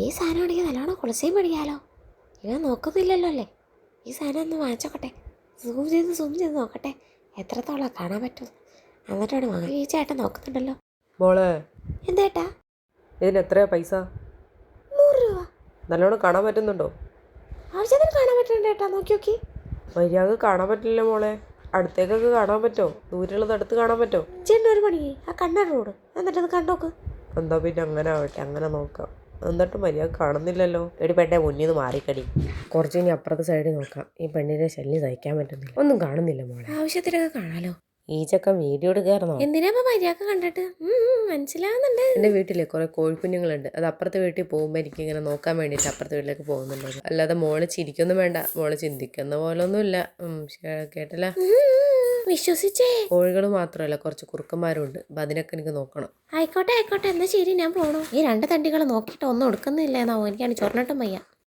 ഈ സാധനം ഉണ്ടെങ്കിൽ നല്ലോണം കുളസയും പഠിക്കാമല്ലോ. ഇവൻ നോക്കുന്നില്ലല്ലോ അല്ലേ? ഈ സാധനം ഒന്ന് വാങ്ങിച്ചോക്കട്ടെ. സൂം ചെയ്ത് നോക്കട്ടെ എത്രത്തോളം കാണാൻ പറ്റും. എന്നിട്ടാണ് വാങ്ങി. ഈ ചേട്ടൻ നോക്കുന്നുണ്ടല്ലോ. മോളെ, എന്തേട്ടാ? ഇതിന് എത്രയാ പൈസ? 100 രൂപ. നല്ലോണം കാണാൻ പറ്റുന്നുണ്ടോ? ആവശ്യത്തിന് കാണാൻ പറ്റുന്നുണ്ട് ഏട്ടാ, നോക്കി. മര്യാദ കാണാൻ പറ്റില്ല മോളെ. അടുത്തേക്കൊക്കെ കാണാൻ പറ്റോ? ദൂരെയുള്ളത് അടുത്ത് കാണാൻ പറ്റോ? ചേട്ടൻ ഒരു പണി, ആ കണ്ണട റോഡ് എന്നിട്ടത് കണ്ടോക്ക്. എന്താ പിന്നെ അങ്ങനെ ആവട്ടെ, അങ്ങനെ നോക്കാം. എന്നിട്ട് മര്യാദ കാണുന്നില്ലല്ലോ. എടി പെണ്ണെ, മുന്നിൽ നിന്ന് മാറിക്കടി. കുറച്ച് ഇനി അപ്പുറത്തെ സൈഡിൽ നോക്കാം. ഈ പെണ്ണിനെ ശല്യം സഹിക്കാൻ പറ്റുന്നില്ല. ഒന്നും കാണുന്നില്ല മോളെ. ആവശ്യത്തിനൊക്കെ കാണാലോ. ഈ ചക്കൻ വീഡിയോ എടുക്കാറുന്നോ? എന്തിനാ മര്യാദ കണ്ടിട്ട്? മനസ്സിലാവുന്നുണ്ട്. എൻ്റെ വീട്ടിലെ കുറെ കോഴിക്കുഞ്ഞുങ്ങളുണ്ട്. അത് അപ്പുറത്തെ വീട്ടിൽ പോകുമ്പോൾ എനിക്ക് ഇങ്ങനെ നോക്കാൻ വേണ്ടിയിട്ട് അപ്പുറത്തെ വീട്ടിലേക്ക് പോകുന്നുണ്ട്. അല്ലാതെ മോള് ചിരിക്കൊന്നും വേണ്ട, മോള് ചിന്തിക്കുന്ന പോലൊന്നുമില്ല. കേട്ടല്ല? വിശ്വസിച്ചേ. കോഴികൾ മാത്രമല്ല, കുറച്ച് കുറുക്കന്മാരും ഉണ്ട്. അപ്പം അതിനൊക്കെ എനിക്ക് നോക്കണം. ആയിക്കോട്ടെ എന്നാ ശരി, ഞാൻ പോണു. ഈ 2 തണ്ടികൾ നോക്കിയിട്ട് ഒന്നും എടുക്കുന്നില്ലേന്നാവോ. എനിക്കാണ് ചൊറിഞ്ഞിട്ടും വയ്യ.